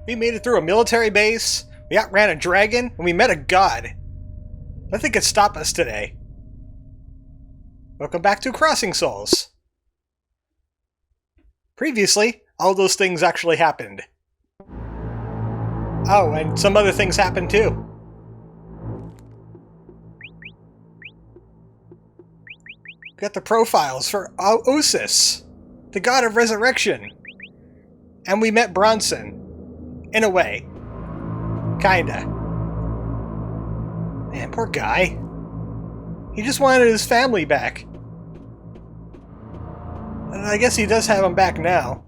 We made it through a military base, we outran a dragon, and we met a god. Nothing could stop us today. Welcome back to Crossing Souls. Previously, all those things actually happened. Oh, and some other things happened too. We got the profiles for Osis, the god of resurrection. And we met Bronson. In a way. Kinda. Man, poor guy. He just wanted his family back. And I guess he does have them back now.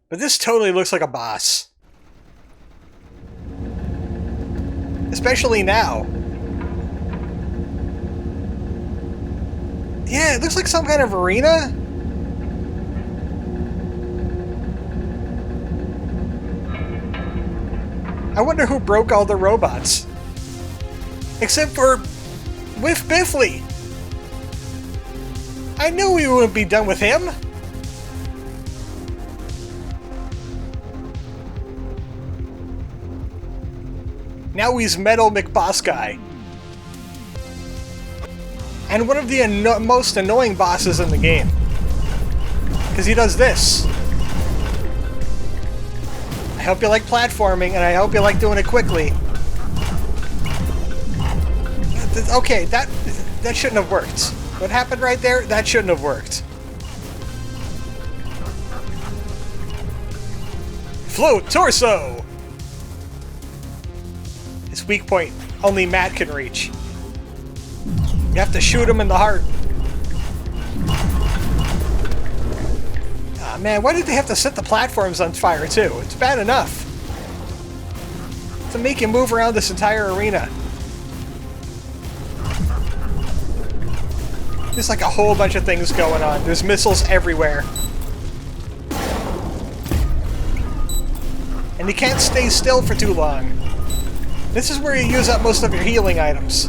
But this totally looks like a boss. Especially now. Yeah, it looks like some kind of arena. I wonder who broke all the robots. Except for Whiff Biffly. I knew we wouldn't be done with him. Now he's Metal McBoss Guy. And one of the most annoying bosses in the game. Because he does this. I hope you like platforming, and I hope you like doing it quickly. Okay, that shouldn't have worked. What happened right there? That shouldn't have worked. Float torso! His weak point, only Matt can reach. You have to shoot him in the heart. Ah, man, why did they have to set the platforms on fire, too? It's bad enough to make you move around this entire arena. There's like a whole bunch of things going on. There's missiles everywhere. And you can't stay still for too long. This is where you use up most of your healing items.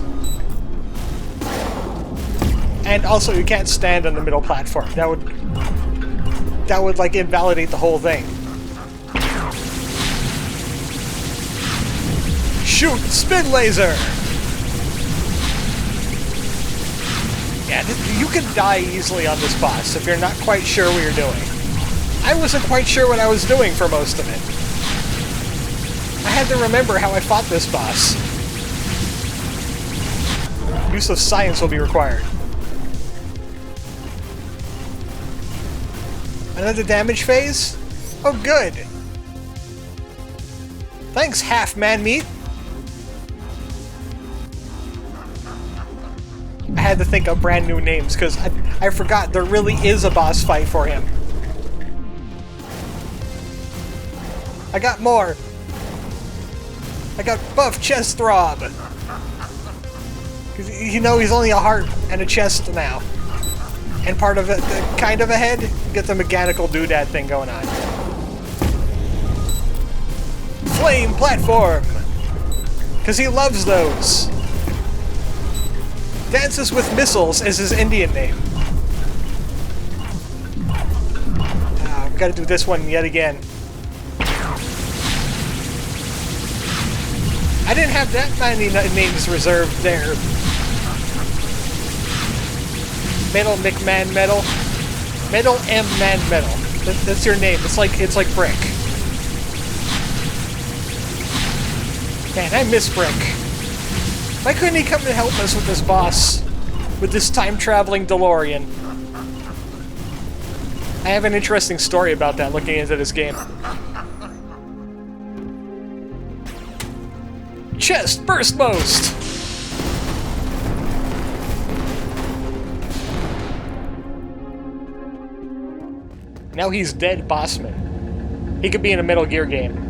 And also, you can't stand on the middle platform. That would like invalidate the whole thing. Shoot! Spin laser! Yeah, you can die easily on this boss if you're not quite sure what you're doing. I wasn't quite sure what I was doing for most of it. I had to remember how I fought this boss. Use of science will be required. Another damage phase? Oh, good. Thanks, half-man meat. I had to think of brand new names, because I forgot there really is a boss fight for him. I got more. I got Buff Chest Throb. You know, he's only a heart and a chest now. And part of it, kind of a head, get the mechanical doodad thing going on. Flame Platform! Because he loves those. Dances with Missiles is his Indian name. I've got to do this one yet again. I didn't have that many names reserved there. Metal McMahon Metal. Metal M Man Metal. That's your name. It's like Brick. Man, I miss Brick. Why couldn't he come and help us with this boss? With this time-traveling DeLorean? I have an interesting story about that looking into this game. Chest Burstmost! Now he's dead Bossman. He could be in a Metal Gear game.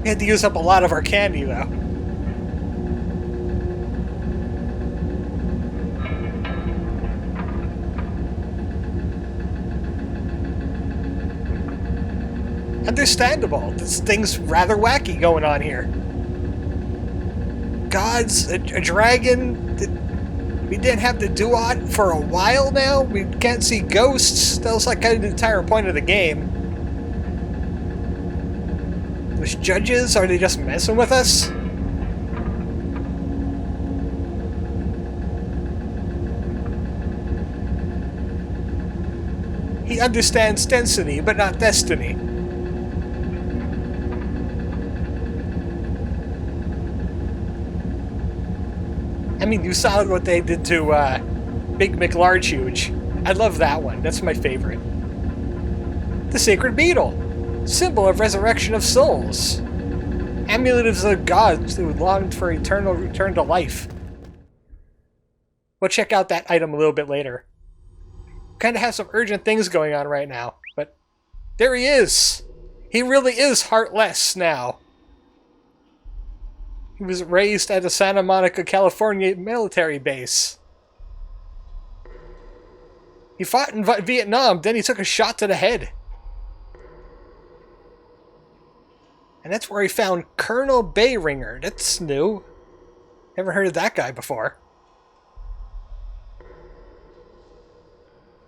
We had to use up a lot of our candy, though. Understandable. This thing's rather wacky going on here. Gods, a dragon, We didn't have the duat for a while now. We can't see ghosts. That was like kind of the entire point of the game. Those judges, are they just messing with us? He understands density, but not destiny. I mean, you saw what they did to Big McLarge Huge. I love that one. That's my favorite. The Sacred Beetle, symbol of resurrection of souls. Amulet of the gods who longed for eternal return to life. We'll check out that item a little bit later. Kind of have some urgent things going on right now, but there he is. He really is heartless now. He was raised at the Santa Monica, California military base. He fought in Vietnam, then he took a shot to the head. And that's where he found Colonel Bayringer. That's new. Never heard of that guy before.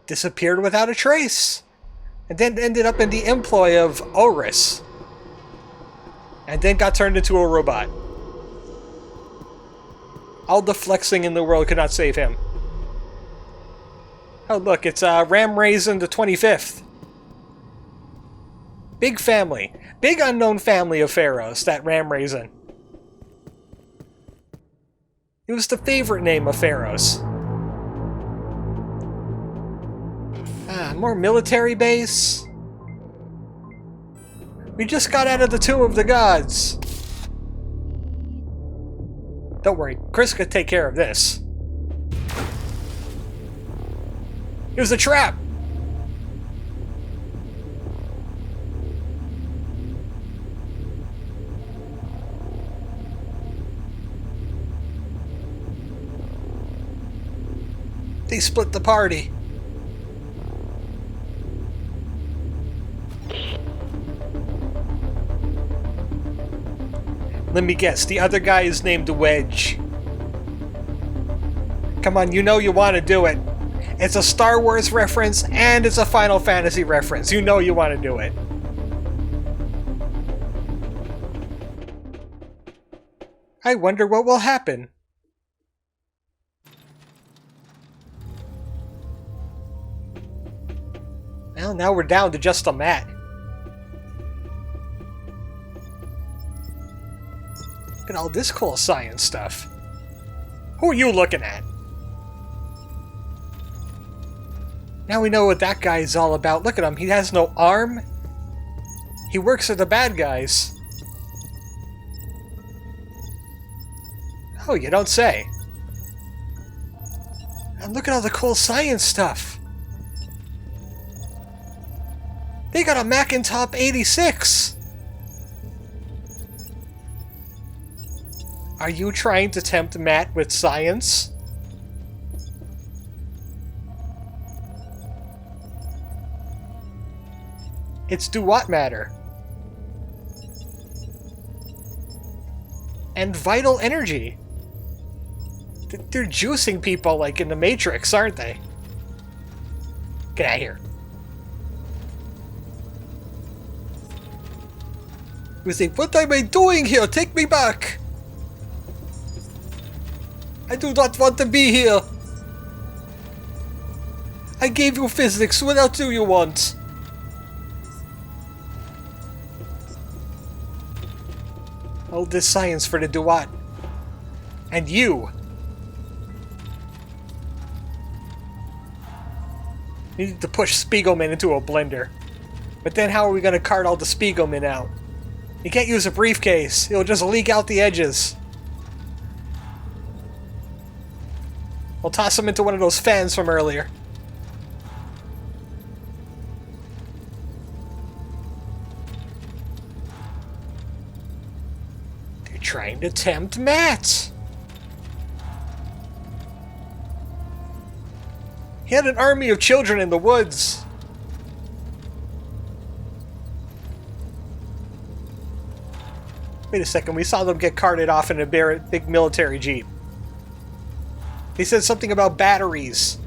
Disappeared without a trace. And then ended up in the employ of Oris. And then got turned into a robot. All the flexing in the world could not save him. Oh look, it's Ram Raisin the 25th. Big family. Big unknown family of pharaohs, that Ram Raisin. It was the favorite name of pharaohs. More military base. We just got out of the Tomb of the Gods. Don't worry, Chris could take care of this. It was a trap! They split the party. Let me guess, the other guy is named Wedge. Come on, you know you want to do it. It's a Star Wars reference and it's a Final Fantasy reference. You know you want to do it. I wonder what will happen. Well, now we're down to just a mat. Look at all this cool science stuff. Who are you looking at? Now we know what that guy is all about. Look at him. He has no arm. He works for the bad guys. Oh, you don't say. And look at all the cool science stuff. They got a Macintosh 86. Are you trying to tempt Matt with science? It's do what matter? And vital energy. They're juicing people like in the Matrix, aren't they? Get out of here. You think, what am I doing here? Take me back! I do not want to be here! I gave you physics, what else do you want? All this science for the Duat. And you! We need to push Spiegelman into a blender. But then how are we going to cart all the Spiegelman out? You can't use a briefcase. It'll just leak out the edges. We'll toss them into one of those fans from earlier. They're trying to tempt Matt. He had an army of children in the woods. Wait a second, we saw them get carted off in a big military jeep. They said something about batteries.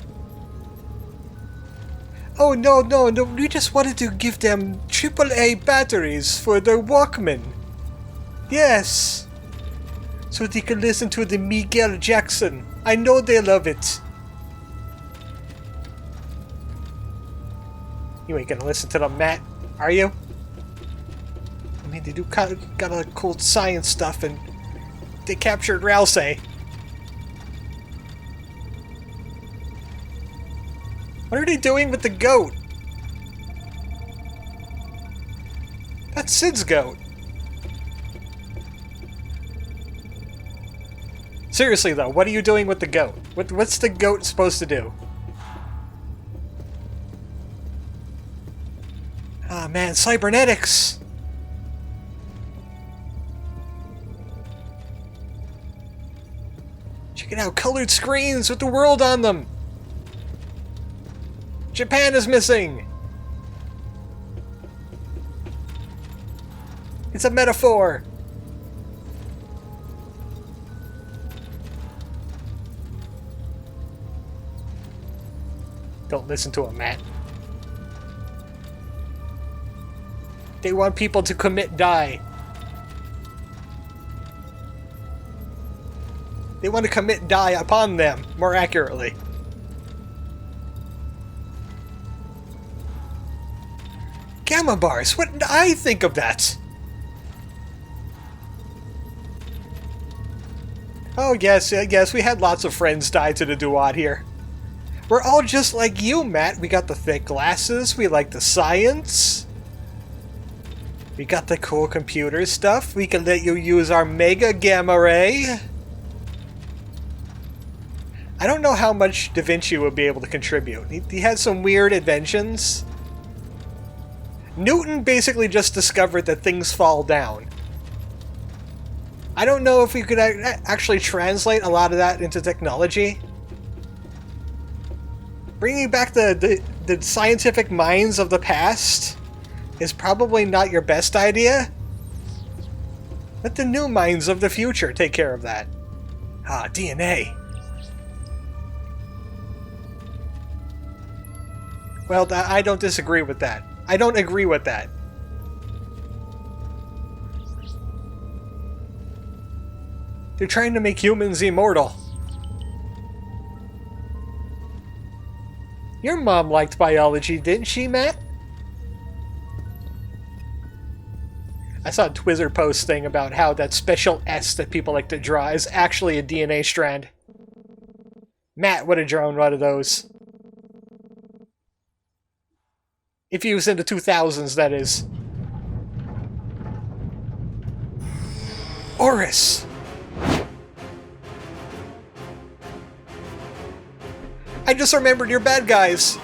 Oh, no, no, no. We just wanted to give them AAA batteries for their Walkman. Yes. So they can listen to the Miguel Jackson. I know they love it. You ain't gonna listen to them, Matt, are you? I mean, they do got a lot of cool science stuff, and they captured Ralsei. What are they doing with the goat? That's Sid's goat. Seriously though, what are you doing with the goat? What's the goat supposed to do? Ah man, cybernetics! Check it out, colored screens with the world on them! Japan is missing! It's a metaphor! Don't listen to him, Matt. They want people to commit die. They want to commit die upon them, more accurately. Gamma bars, what did I think of that? Oh yes, yes, we had lots of friends die to the duat here. We're all just like you, Matt. We got the thick glasses, we like the science. We got the cool computer stuff. We can let you use our mega gamma ray. I don't know how much Da Vinci would be able to contribute. He had some weird inventions. Newton basically just discovered that things fall down. I don't know if we could actually translate a lot of that into technology. Bringing back the scientific minds of the past is probably not your best idea. Let the new minds of the future take care of that. Ah, DNA. Well, I don't disagree with that. I don't agree with that. They're trying to make humans immortal. Your mom liked biology, didn't she, Matt? I saw a Twitter post thing about how that special S that people like to draw is actually a DNA strand. Matt would have drawn one of those. If he was in the 2000s, that is. Oris! I just remembered you're bad guys!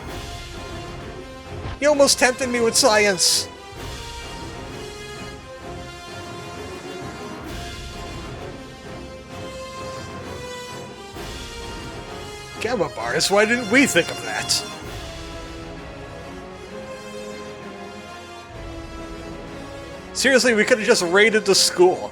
You almost tempted me with science! Gamma bars, why didn't we think of that? Seriously, we could have just raided the school.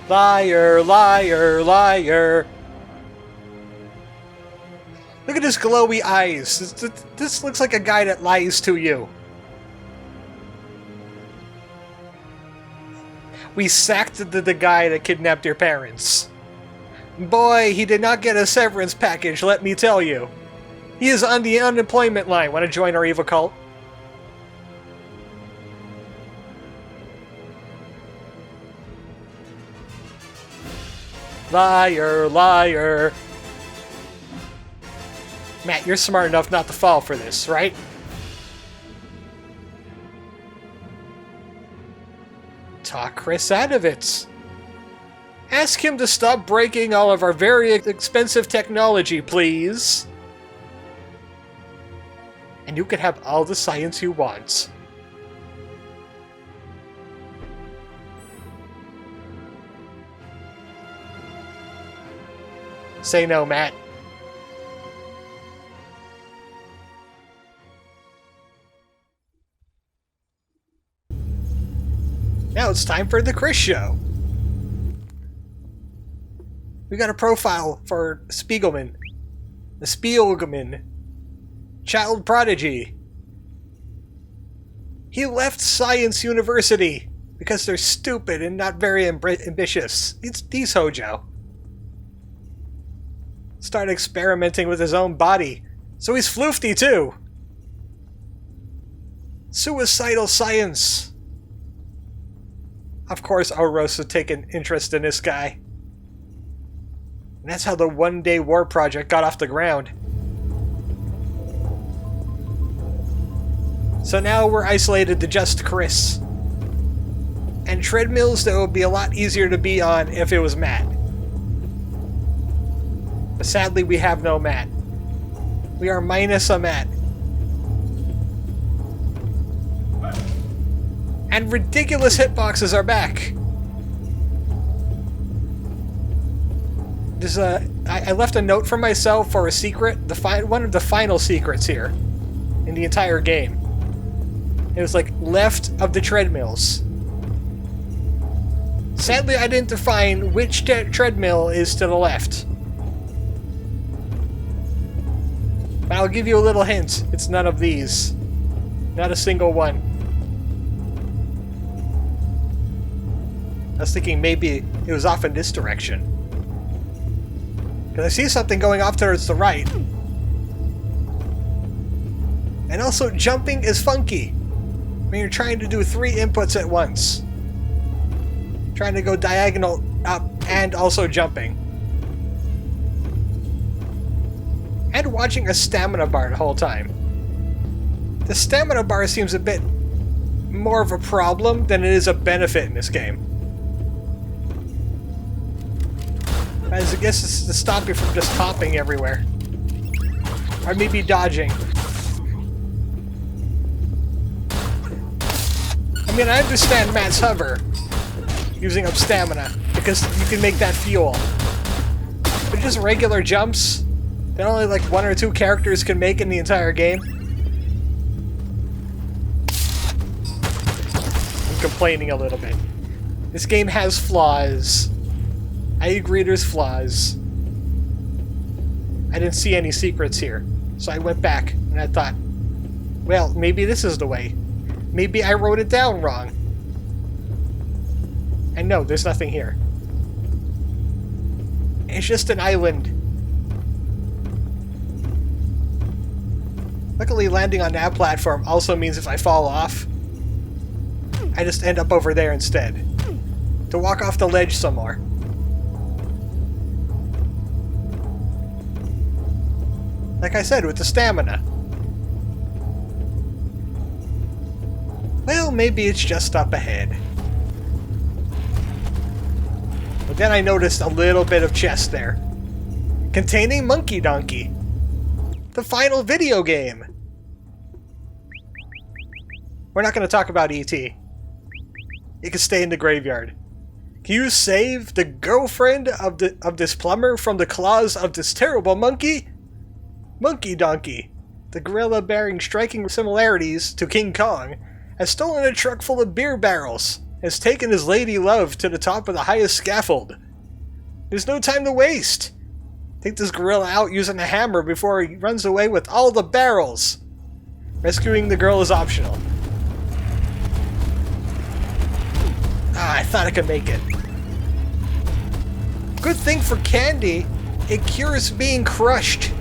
Liar, liar, liar. Look at his glowy eyes. This looks like a guy that lies to you. We sacked the guy that kidnapped your parents. Boy, he did not get a severance package, let me tell you. He is on the unemployment line. Want to join our evil cult? Liar, liar. Matt, you're smart enough not to fall for this, right? Talk Chris out of it. Ask him to stop breaking all of our very expensive technology, please. And you can have all the science you want. Say no, Matt. it's time for the Chris Show. We got a profile for Spiegelman. The Spiegelman. Child prodigy. He left Science University because they're stupid and not very ambitious. He's Hojo. Started experimenting with his own body. So he's floofty too. Suicidal science. Of course, Oros would take an interest in this guy. And that's how the One-Day War Project got off the ground. So now we're isolated to just Chris. And treadmills that would be a lot easier to be on if it was Matt. But sadly, we have no Matt. We are minus a Matt. And ridiculous hitboxes are back. There's I left a note for myself for a secret. One of the final secrets here in the entire game. It was like left of the treadmills. Sadly, I didn't define which treadmill is to the left. But I'll give you a little hint. It's none of these. Not a single one. I was thinking maybe it was off in this direction. Because I see something going off towards the right. And also, jumping is funky when you're trying to do 3 inputs at once. Trying to go diagonal up and also jumping. And watching a stamina bar the whole time. The stamina bar seems a bit more of a problem than it is a benefit in this game. As I guess it's to stop you from just hopping everywhere. Or maybe dodging. I mean, I understand Matt's hover. Using up stamina. Because you can make that fuel. But just regular jumps that only like 1 or 2 characters can make in the entire game. I'm complaining a little bit. This game has flaws. I agree there's flaws. I didn't see any secrets here. So I went back and I thought, well, maybe this is the way. Maybe I wrote it down wrong. And no, there's nothing here. It's just an island. Luckily, landing on that platform also means if I fall off, I just end up over there instead. To walk off the ledge some more. Like I said, with the stamina. Well, maybe it's just up ahead. But then I noticed a little bit of chest there. Containing Monkey Donkey. The final video game. We're not going to talk about E.T. It can stay in the graveyard. Can you save the girlfriend of this plumber from the claws of this terrible monkey? Monkey Donkey, the gorilla bearing striking similarities to King Kong, has stolen a truck full of beer barrels, has taken his lady love to the top of the highest scaffold. There's no time to waste. Take this gorilla out using a hammer before he runs away with all the barrels. Rescuing the girl is optional. Ah, I thought I could make it. Good thing for candy, it cures being crushed.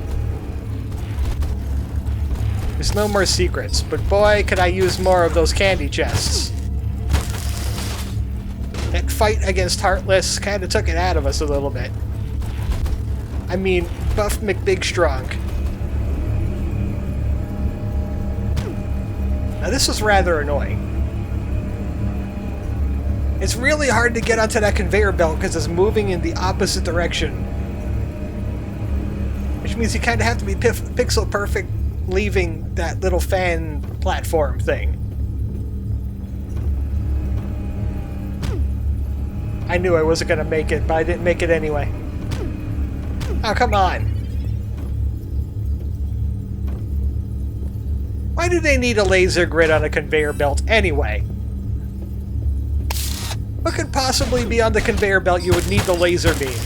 There's no more secrets, but boy, could I use more of those candy chests. That fight against Heartless kind of took it out of us a little bit. I mean, Buff McBigstrong. Now this was rather annoying. It's really hard to get onto that conveyor belt because it's moving in the opposite direction. Which means you kind of have to be pixel perfect leaving that little fan platform thing. I knew I wasn't going to make it, but I didn't make it anyway. Oh, come on. Why do they need a laser grid on a conveyor belt anyway? What could possibly be on the conveyor belt you would need the laser beam?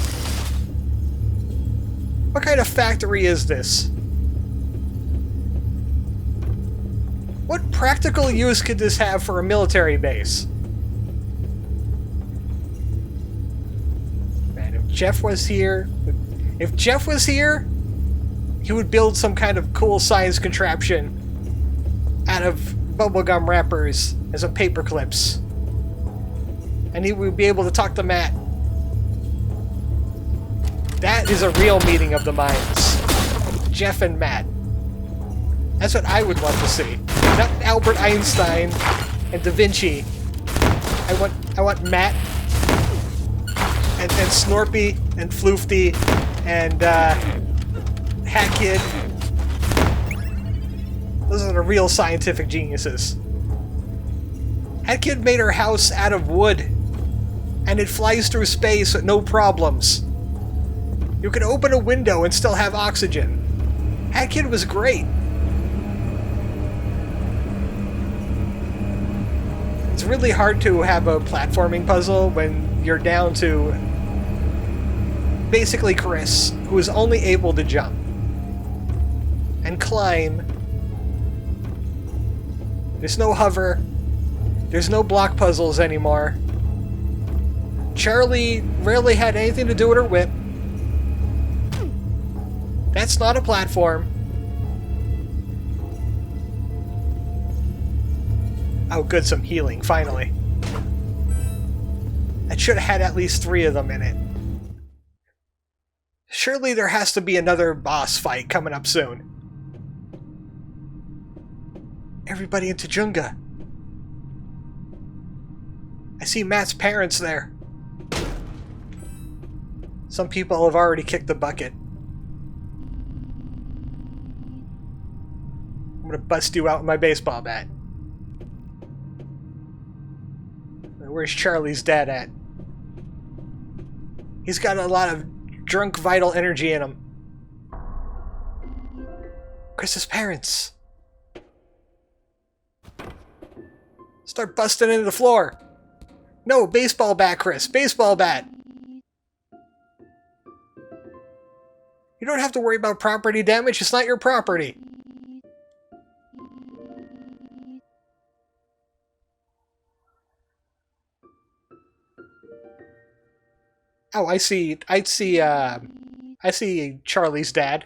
What kind of factory is this? What practical use could this have for a military base? Man, if Jeff was here... If Jeff was here, he would build some kind of cool science contraption out of bubblegum wrappers and some paper clips. And he would be able to talk to Matt. That is a real meeting of the minds. Jeff and Matt. That's what I would want to see. Not Albert Einstein and Da Vinci. I want Matt and Snorpy and Floofty and Hat Kid. Those are the real scientific geniuses. Hat Kid made her house out of wood, and it flies through space with no problems. You can open a window and still have oxygen. Hat Kid was great. It's really hard to have a platforming puzzle when you're down to basically Chris, who is only able to jump and climb. There's no hover. There's no block puzzles anymore. Charlie rarely had anything to do with her whip. That's not a platform. Oh, good, some healing, finally. I should have had at least 3 of them in it. Surely there has to be another boss fight coming up soon. Everybody into Junga. I see Matt's parents there. Some people have already kicked the bucket. I'm gonna bust you out with my baseball bat. Where's Charlie's dad at? He's got a lot of drunk vital energy in him. Chris's parents. Start busting into the floor. No, baseball bat, Chris. Baseball bat. You don't have to worry about property damage. It's not your property. Oh, I see Charlie's dad.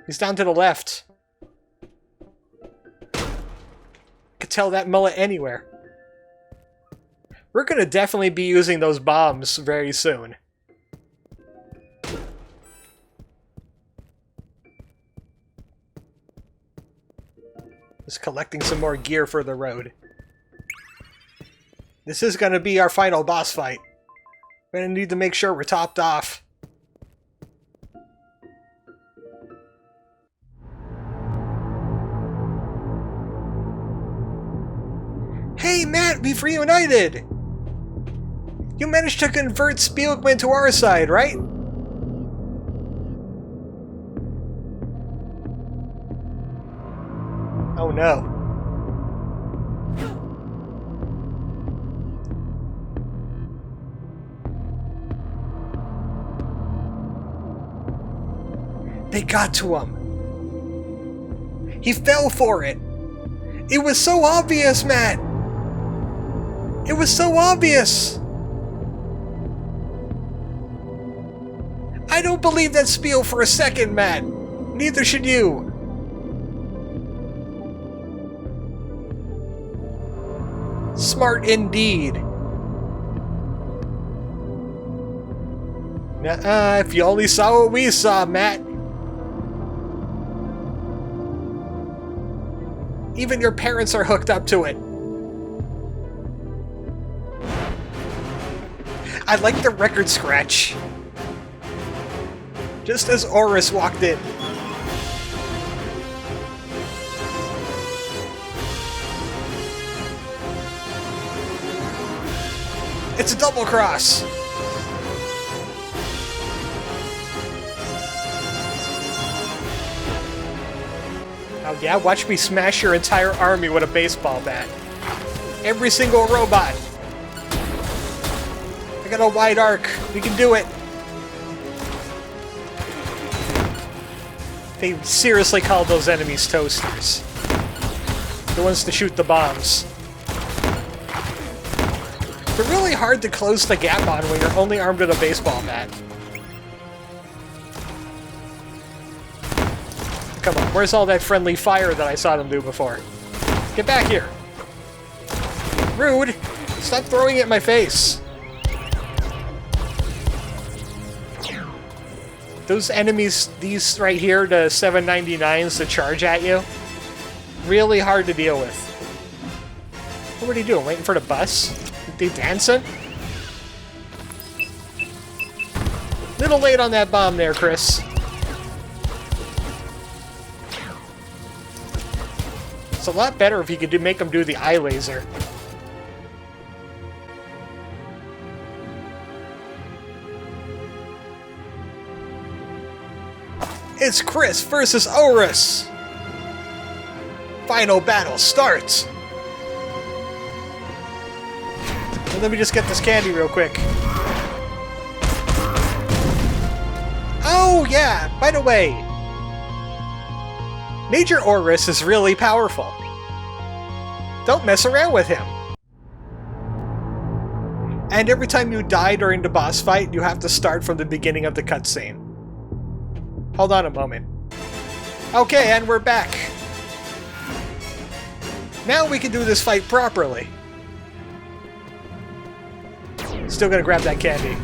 He's down to the left. Could tell that mullet anywhere. We're gonna definitely be using those bombs very soon. Just collecting some more gear for the road. This is gonna be our final boss fight. We're gonna need to make sure we're topped off. Hey Matt, we've reunited! You managed to convert Spielman to our side, right? Oh no. They got to him. He fell for it. It was so obvious, Matt. It was so obvious. I don't believe that spiel for a second, Matt. Neither should you. Smart indeed. Nuh-uh, if you only saw what we saw, Matt. Even your parents are hooked up to it. I like the record scratch. Just as Oris walked in. It's a double cross. Oh yeah, watch me smash your entire army with a baseball bat. Every single robot. got a wide arc. We can do it. They seriously call those enemies toasters. The ones to shoot the bombs. They're really hard to close the gap on when you're only armed with a baseball bat. Come on, where's all that friendly fire that I saw them do before? Get back here. Rude! Stop throwing it in my face. Those enemies, these right here, the 799s that charge at you, really hard to deal with. What are you doing? Waiting for the bus? They dancing? Little late on that bomb there, Chris. It's a lot better if you could make them do the eye laser. It's Chris versus Horus! Final battle starts! And let me just get this candy real quick. Oh yeah, by the way, Major Horus is really powerful. Don't mess around with him. And every time you die during the boss fight, you have to start from the beginning of the cutscene. Hold on a moment. Okay, and we're back. Now we can do this fight properly. Still gonna grab that candy.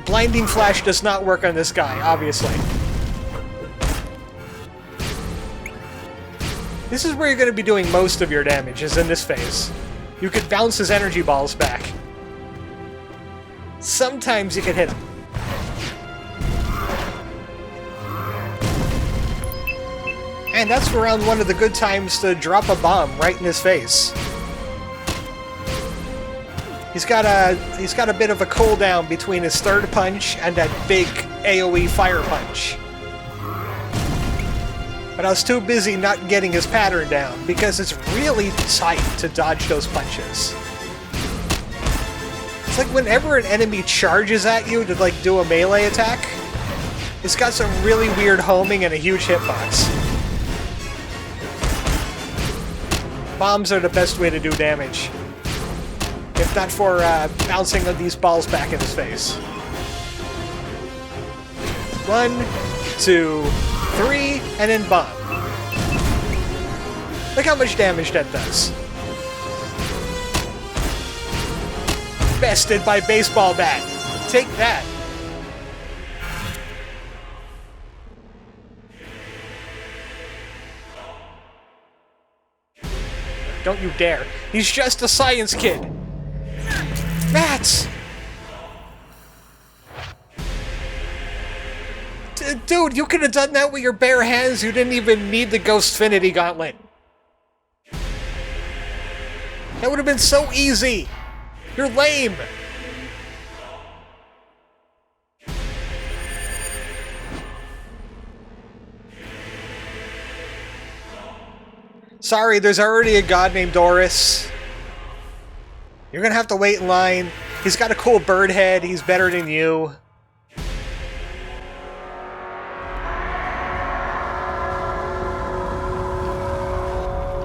Blinding Flash does not work on this guy, obviously. This is where you're gonna be doing most of your damage, is in this phase. You could bounce his energy balls back. Sometimes you can hit him. And that's around one of the good times to drop a bomb right in his face. He's got a bit of a cooldown between his third punch and that big AoE fire punch. But I was too busy not getting his pattern down because it's really tight to dodge those punches. It's like whenever an enemy charges at you to like do a melee attack, it's got some really weird homing and a huge hitbox. Bombs are the best way to do damage. If not for bouncing these balls back in his face. 1, 2, 3, and then bomb. Look how much damage that does. Bested by baseball bat. Take that. Don't you dare. He's just a science kid. Rats! Dude, you could have done that with your bare hands. You didn't even need the Ghostfinity Gauntlet. That would have been so easy. You're lame. Sorry, there's already a god named Horus. You're gonna have to wait in line. He's got a cool bird head. He's better than you.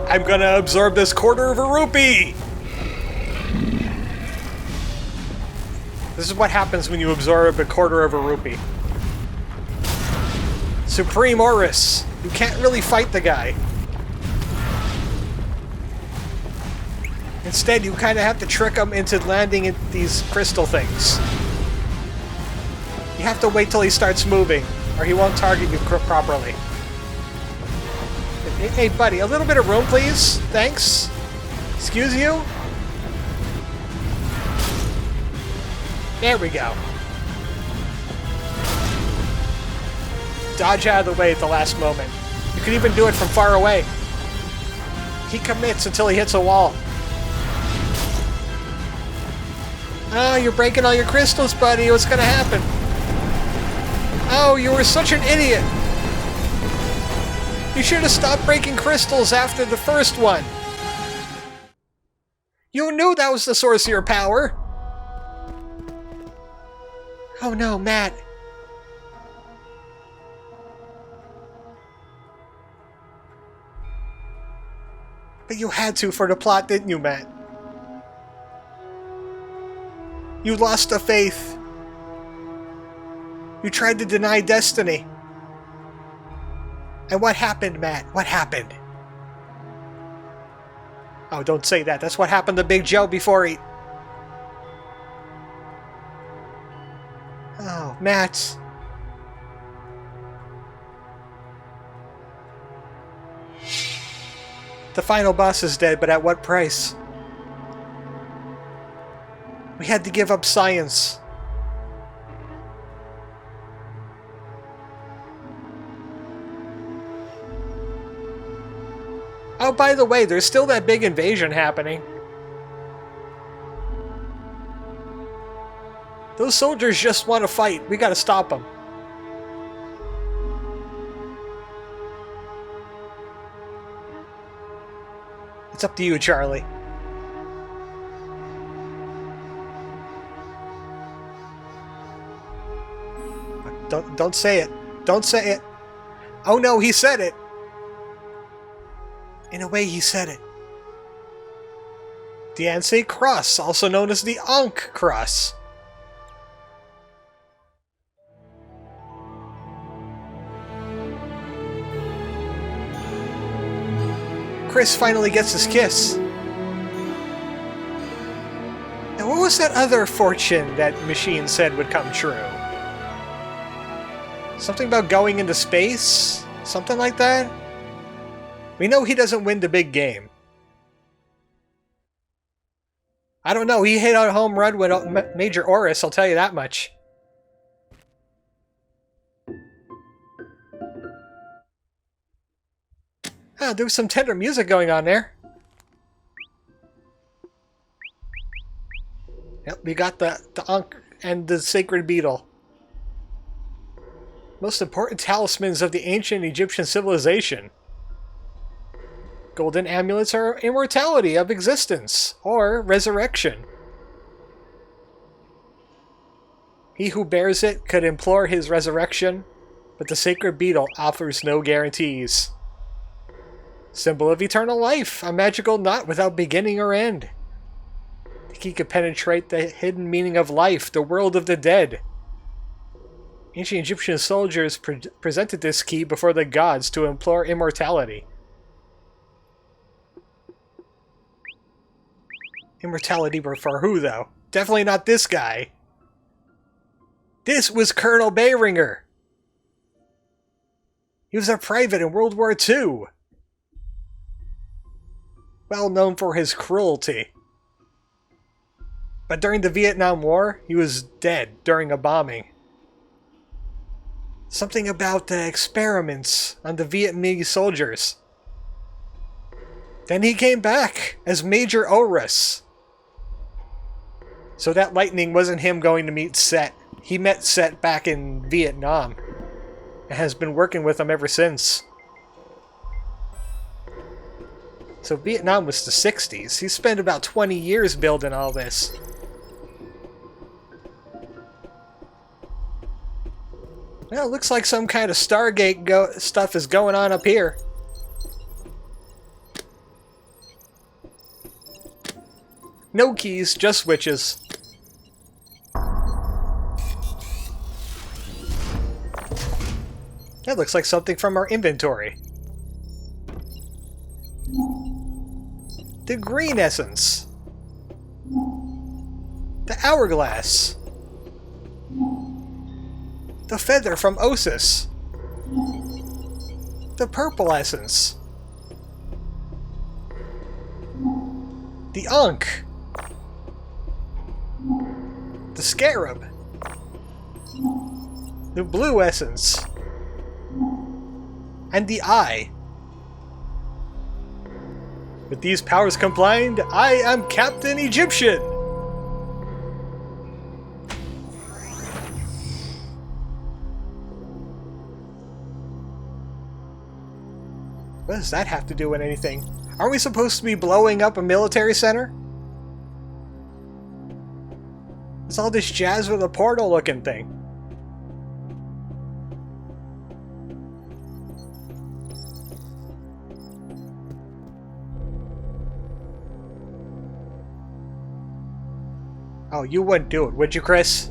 I'm gonna absorb this quarter of a rupee! This is what happens when you absorb a quarter of a rupee. Supreme Horus. You can't really fight the guy. Instead, you kind of have to trick him into landing in these crystal things. You have to wait till he starts moving, or he won't target you properly. Hey, buddy, a little bit of room, please? Thanks. Excuse you? There we go. Dodge out of the way at the last moment. You can even do it from far away. He commits until he hits a wall. Oh, you're breaking all your crystals, buddy. What's gonna happen? Oh, you were such an idiot. You should have stopped breaking crystals after the first one. You knew that was the source of your power. Oh no, Matt! But you had to for the plot, didn't you, Matt? You lost the faith. You tried to deny destiny. And what happened, Matt? What happened? Oh, don't say that. That's what happened to Big Joe before he... Oh, Matt. The final boss is dead, but at what price? We had to give up science. Oh, by the way, there's still that big invasion happening. Those soldiers just want to fight. We gotta stop them. It's up to you, Charlie. Don't say it. Don't say it. Oh no, he said it. In a way, he said it. The Ansei Cross, also known as the Ankh Cross. Chris finally gets his kiss. Now, what was that other fortune that Machine said would come true? Something about going into space? Something like that? We know he doesn't win the big game. I don't know, he hit a home run with Major Oris, I'll tell you that much. Ah, there was some tender music going on there. Yep, we got the Ankh and the Sacred Beetle. Most important talismans of the ancient Egyptian civilization. Golden amulets are immortality of existence, or resurrection. He who bears it could implore his resurrection, but the Sacred Beetle offers no guarantees. Symbol of eternal life, a magical knot without beginning or end. The key could penetrate the hidden meaning of life, the world of the dead. Ancient Egyptian soldiers presented this key before the gods to implore immortality. Immortality for who, though? Definitely not this guy. This was Colonel Bayringer. He was a private in World War II. Well known for his cruelty. But during the Vietnam War, he was dead during a bombing. Something about the experiments on the Vietnamese soldiers. Then he came back as Major Oris. So that lightning wasn't him going to meet Set. He met Set back in Vietnam and has been working with him ever since. So Vietnam was the 60s. He spent about 20 years building all this. Well, it looks like some kind of Stargate stuff is going on up here. No keys, just switches. That looks like something from our inventory. The green essence. The hourglass. The feather from Osis. The purple essence. The Ankh. The scarab. The blue essence. And the eye. With these powers combined, I am Captain Egyptian! What does that have to do with anything? Aren't we supposed to be blowing up a military center? It's all this jazz with a portal looking thing. Oh, you wouldn't do it, would you, Chris?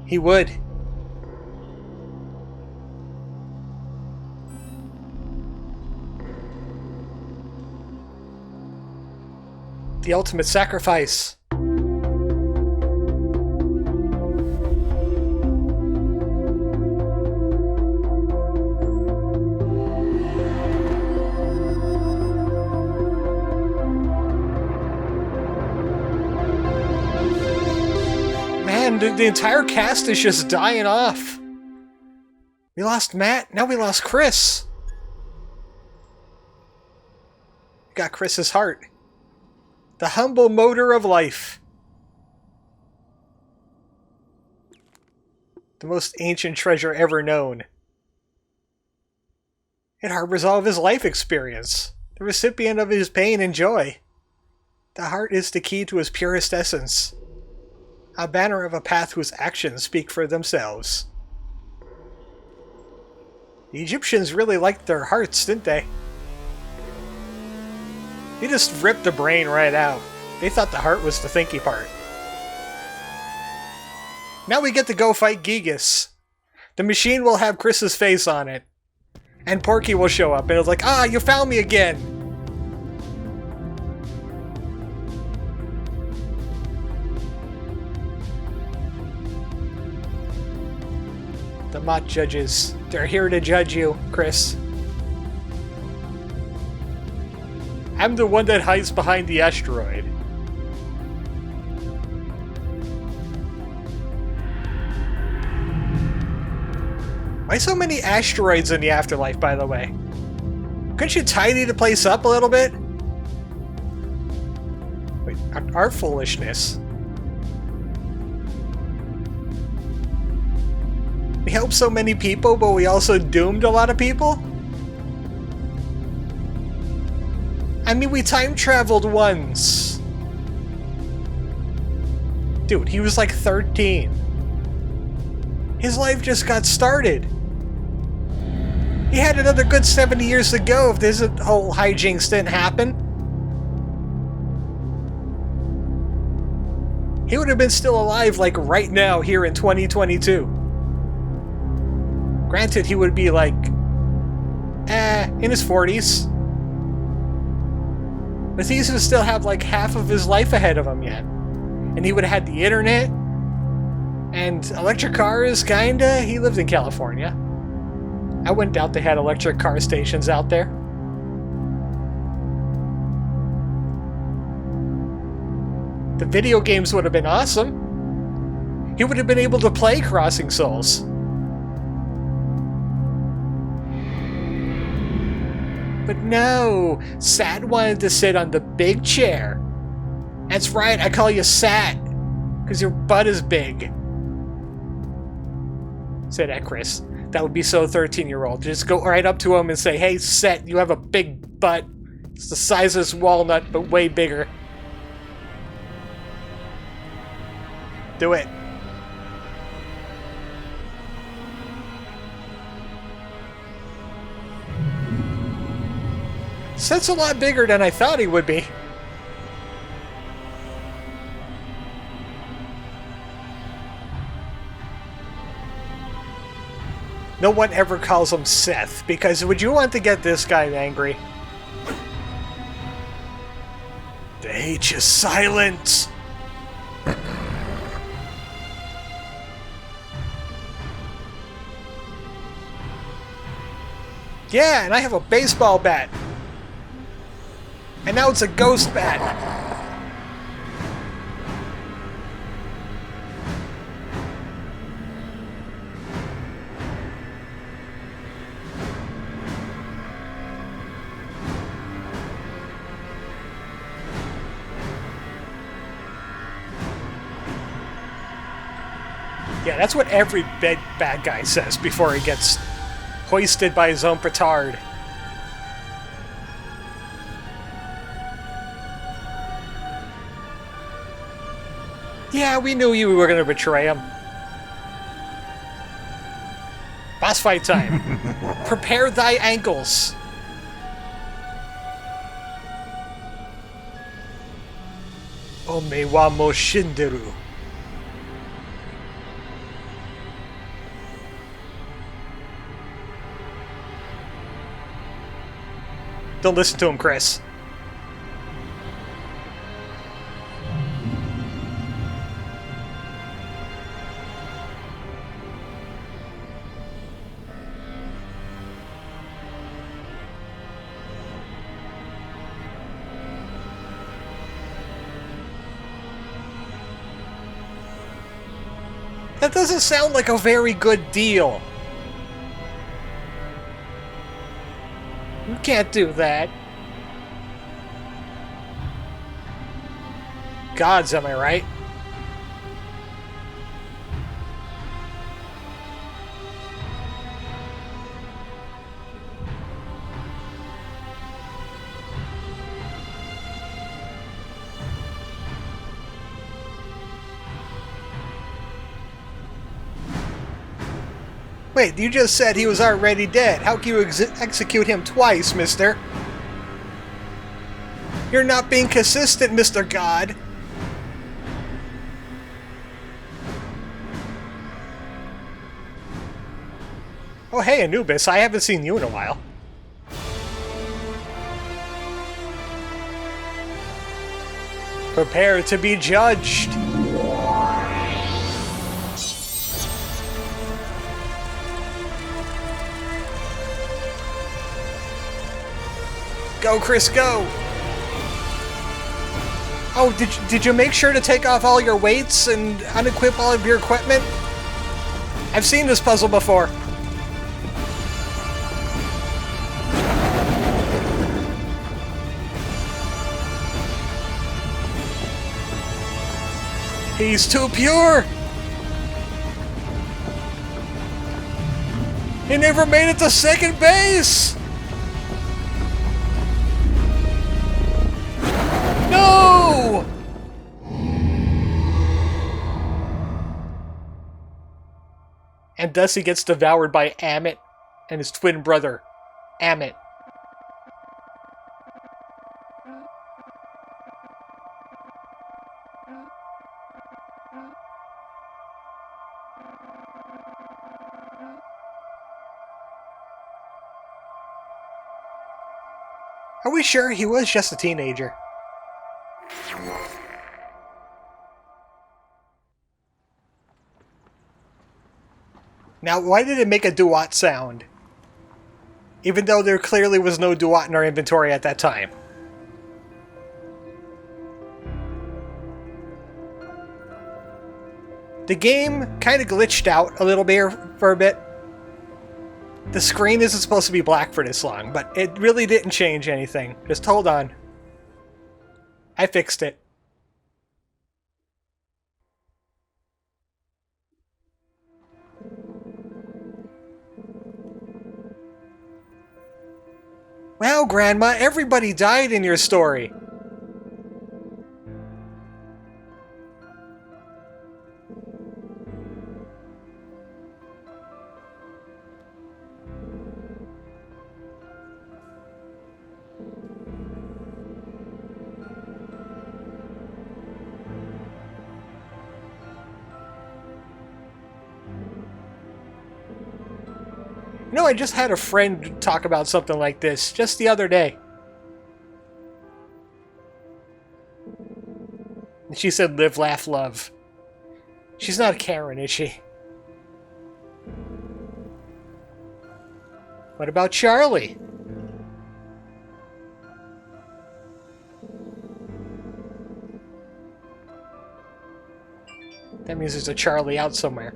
He would. The ultimate sacrifice. Man, the entire cast is just dying off. We lost Matt, now we lost Chris. We got Chris's heart. The humble motor of life. The most ancient treasure ever known. It harbors all of his life experience. The recipient of his pain and joy. The heart is the key to his purest essence. A banner of a path whose actions speak for themselves. The Egyptians really liked their hearts, didn't they? They just ripped the brain right out. They thought the heart was the thinky part. Now we get to go fight Gigas. The machine will have Chris's face on it. And Porky will show up and it's like, ah, you found me again! The Mott judges. They're here to judge you, Chris. I'm the one that hides behind the asteroid. Why so many asteroids in the afterlife, by the way? Couldn't you tidy the place up a little bit? Wait, our foolishness. We helped so many people, but we also doomed a lot of people? I mean, we time traveled once. Dude, he was like 13. His life just got started. He had another good 70 years to go if this whole hijinks didn't happen. He would have been still alive like right now here in 2022. Granted, he would be like, in his 40s. But he would still have like half of his life ahead of him yet. And he would have had the internet. And electric cars, kinda. He lived in California. I wouldn't doubt they had electric car stations out there. The video games would have been awesome. He would have been able to play Crossing Souls. But no, Sat wanted to sit on the big chair. That's right, I call you Sat, because your butt is big. Say that, Chris. That would be so 13-year-old. Just go right up to him and say, hey, Sat, you have a big butt. It's the size of this walnut, but way bigger. Do it. Set's a lot bigger than I thought he would be. No one ever calls him Seth, because would you want to get this guy angry? The H is silent! Yeah, and I have a baseball bat. And now it's a ghost bat. Yeah, that's what every bad guy says before he gets hoisted by his own petard. Yeah, we knew you were going to betray him. Boss fight time. Prepare thy ankles. Ome wa mo shinderu. Don't listen to him, Chris. That doesn't sound like a very good deal. You can't do that. Gods, am I right? Wait, you just said he was already dead. How can you execute him twice, mister? You're not being consistent, Mr. God. Oh, hey, Anubis. I haven't seen you in a while. Prepare to be judged. Go, Chris, go! Oh, did you make sure to take off all your weights and unequip all of your equipment? I've seen this puzzle before. He's too pure! He never made it to second base! No! And thus he gets devoured by Amit and his twin brother, Amit. Are we sure he was just a teenager? Now, why did it make a doo-wop sound? Even though there clearly was no doo-wop in our inventory at that time. The game kind of glitched out a little bit for a bit. The screen isn't supposed to be black for this long, but it really didn't change anything. Just hold on. I fixed it. Wow, Grandma, everybody died in your story. You know, I just had a friend talk about something like this just the other day. She said, live, laugh, love. She's not a Karen, is she? What about Charlie? That means there's a Charlie out somewhere.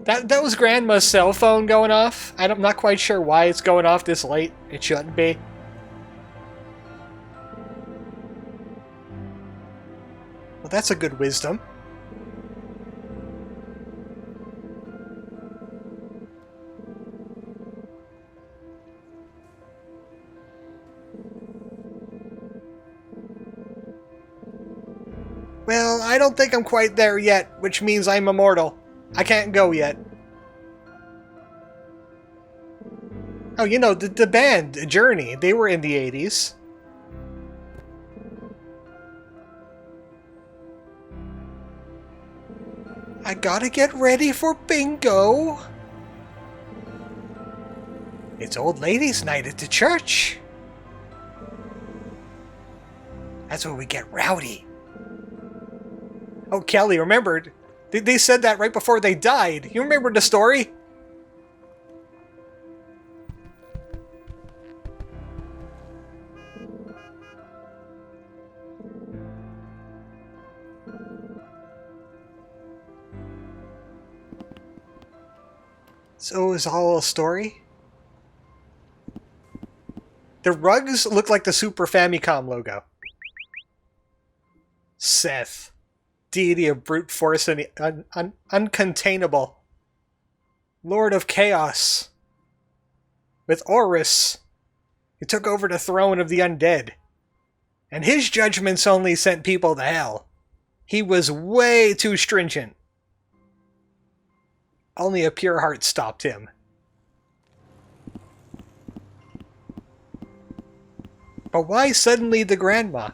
That was Grandma's cell phone going off. I'm not quite sure why it's going off this late. It shouldn't be. Well, that's a good wisdom. Well, I don't think I'm quite there yet, which means I'm immortal. I can't go yet. Oh, you know, the band, Journey, they were in the 80s. I gotta get ready for bingo. It's old ladies' night at the church. That's where we get rowdy. Oh, Kelly, remembered. They said that right before they died. You remember the story? So it was all a story? The rugs look like the Super Famicom logo. Seth. Deity of brute force and uncontainable. Lord of Chaos. With Horus, he took over the throne of the undead. And his judgments only sent people to hell. He was way too stringent. Only a pure heart stopped him. But why suddenly the grandma?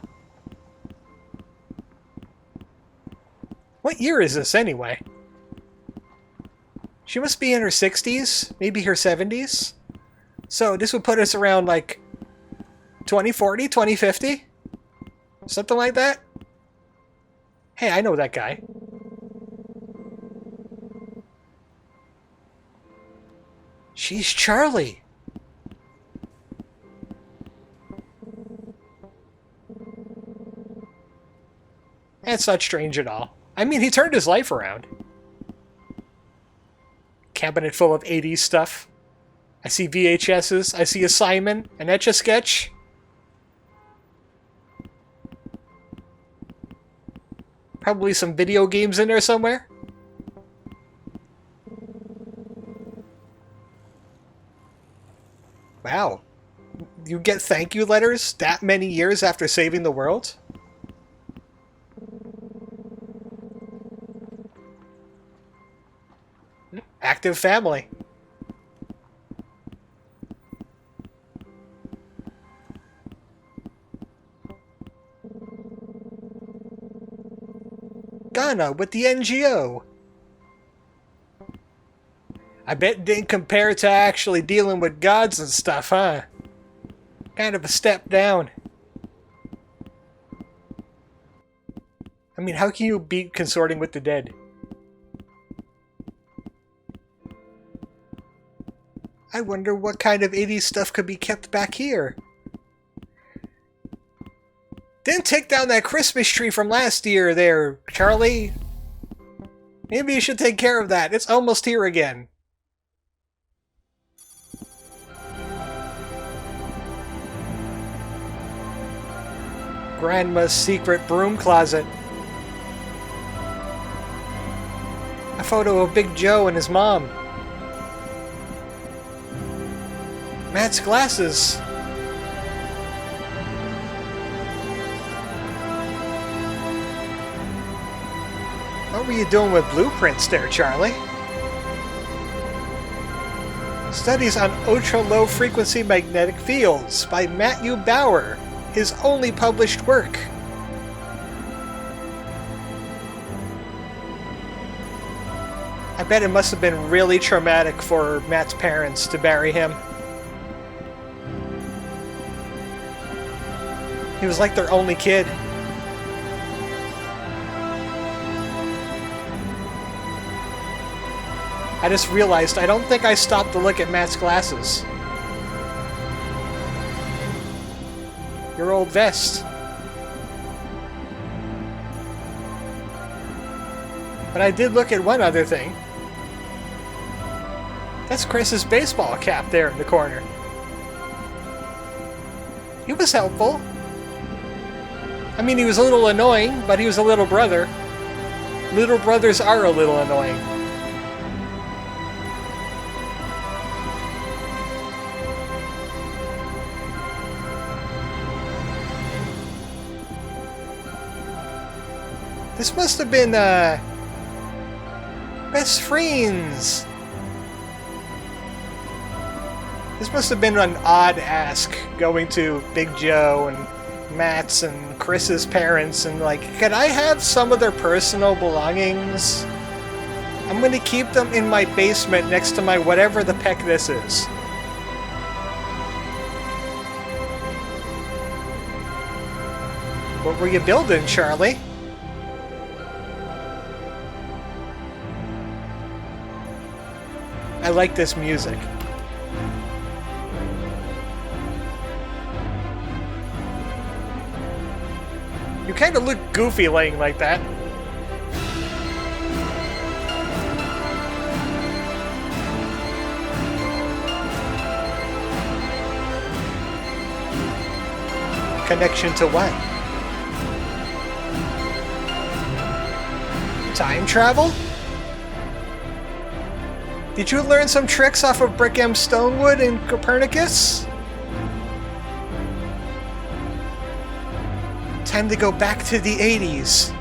What year is this, anyway? She must be in her 60s, maybe her 70s. So this would put us around, like, 2040, 2050? Something like that? Hey, I know that guy. She's Charlie. That's not strange at all. I mean, he turned his life around. Cabinet full of 80s stuff. I see VHSs. I see a Simon, an Etch-a-Sketch. Probably some video games in there somewhere. Wow. You get thank you letters that many years after saving the world? Active family. Ghana with the NGO. I bet it didn't compare to actually dealing with gods and stuff, huh? Kind of a step down. I mean, how can you beat consorting with the dead? I wonder what kind of 80s stuff could be kept back here. Didn't take down that Christmas tree from last year there, Charlie. Maybe you should take care of that. It's almost here again. Grandma's secret broom closet. A photo of Big Joe and his mom. Matt's glasses. What were you doing with blueprints there, Charlie? Studies on ultra-low frequency magnetic fields by Matthew Bauer, his only published work. I bet it must have been really traumatic for Matt's parents to bury him. He was like their only kid. I just realized I don't think I stopped to look at Matt's glasses. Your old vest. But I did look at one other thing. That's Chris's baseball cap there in the corner. He was helpful. I mean, he was a little annoying, but he was a little brother. Little brothers are a little annoying. This must have been, best friends. This must have been an odd ask, going to Big Joe and Matt's and Chris's parents and like, can I have some of their personal belongings? I'm gonna keep them in my basement next to my whatever the peck this is. What were you building, Charlie? I like this music. You kind of look goofy laying like that. Connection to what? Time travel? Did you learn some tricks off of Brick M. Stonewood and Copernicus? Time to go back to the 80s.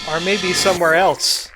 Or maybe somewhere else.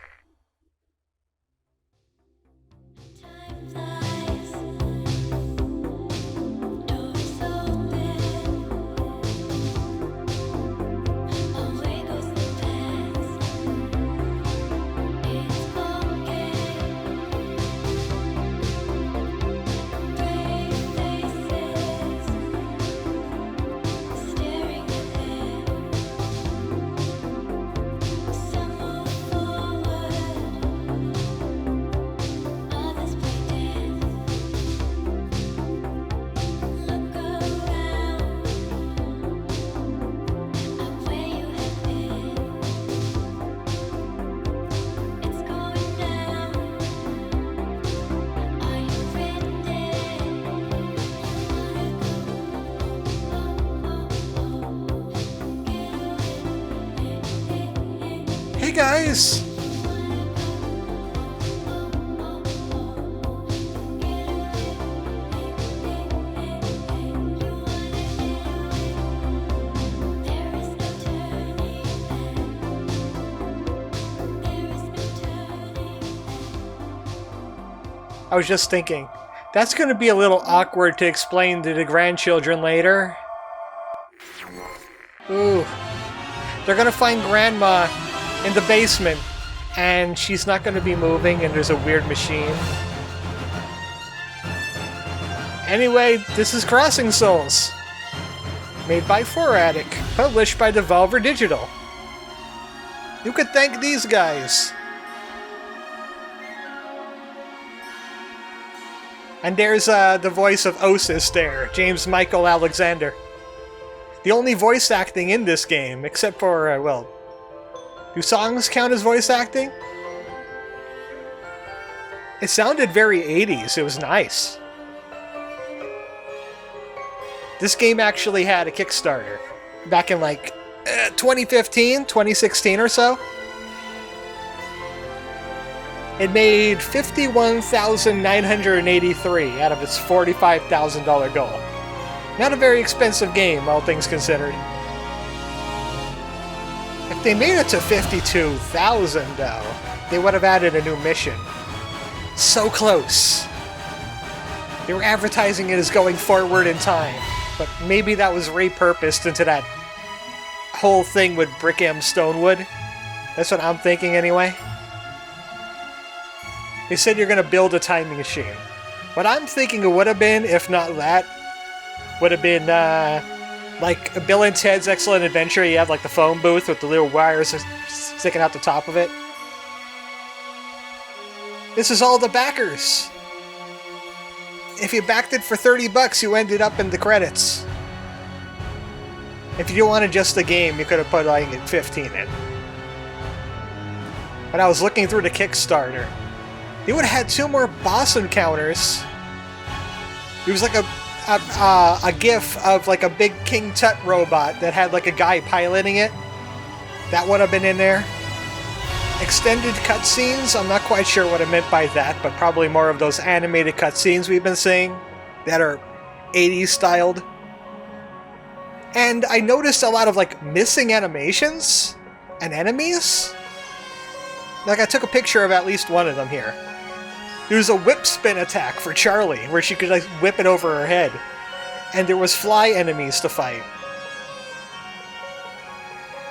Hey guys! I was just thinking, that's going to be a little awkward to explain to the grandchildren later. Ooh. They're going to find Grandma in the basement, and she's not going to be moving, and there's a weird machine. Anyway, this is Crossing Souls, made by 4Attic, published by Devolver Digital. You could thank these guys. And there's the voice of Osis there, James Michael Alexander. The only voice acting in this game, except for, well, do songs count as voice acting? It sounded very 80s, it was nice. This game actually had a Kickstarter back in like 2015, 2016 or so. It made $51,983 out of its $45,000 goal. Not a very expensive game, all things considered. If they made it to $52,000, though, they would have added a new mission. So close. They were advertising it as going forward in time, but maybe that was repurposed into that whole thing with Brick M. Stonewood. That's what I'm thinking anyway. They said you're going to build a time machine. What I'm thinking it would have been, if not that, would have been like Bill and Ted's Excellent Adventure. You have like the phone booth with the little wires sticking out the top of it. This is all the backers. If you backed it for $30, you ended up in the credits. If you wanted just the game, you could have put like 15 in. When I was looking through the Kickstarter, they would have had 2 more boss encounters. It was like a gif of like a big King Tut robot that had like a guy piloting it. That would have been in there. Extended cutscenes, I'm not quite sure what I meant by that, but probably more of those animated cutscenes we've been seeing that are 80s styled. And I noticed a lot of like missing animations and enemies. Like I took a picture of at least one of them here. There was a whip spin attack for Charlie, where she could like whip it over her head. and there was fly enemies to fight.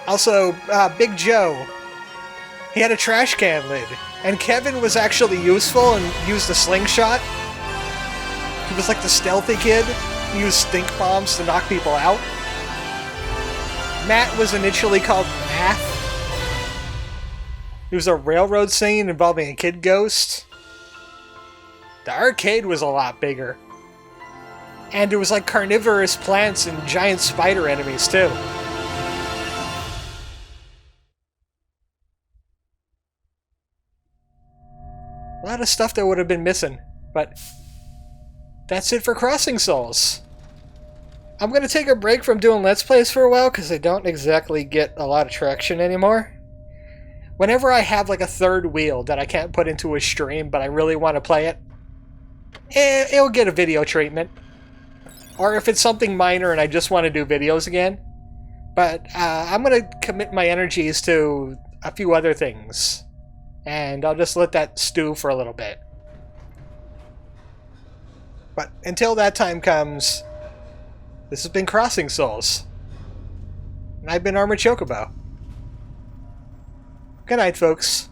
Also, Big Joe, he had a trash can lid, and Kevin was actually useful and used a slingshot. He was like the stealthy kid, he used stink bombs to knock people out. Matt was initially called Math. It was a railroad scene involving a kid ghost. The arcade was a lot bigger. And there was like carnivorous plants and giant spider enemies too. A lot of stuff that would have been missing, but that's it for Crossing Souls. I'm going to take a break from doing Let's Plays for a while because I don't exactly get a lot of traction anymore. Whenever I have like a third wheel that I can't put into a stream but I really want to play it, it'll get a video treatment. Or if it's something minor and I just want to do videos again. But I'm going to commit my energies to a few other things. And I'll just let that stew for a little bit. But until that time comes, this has been Crossing Souls. And I've been ArmoredChocobo. Good night, folks.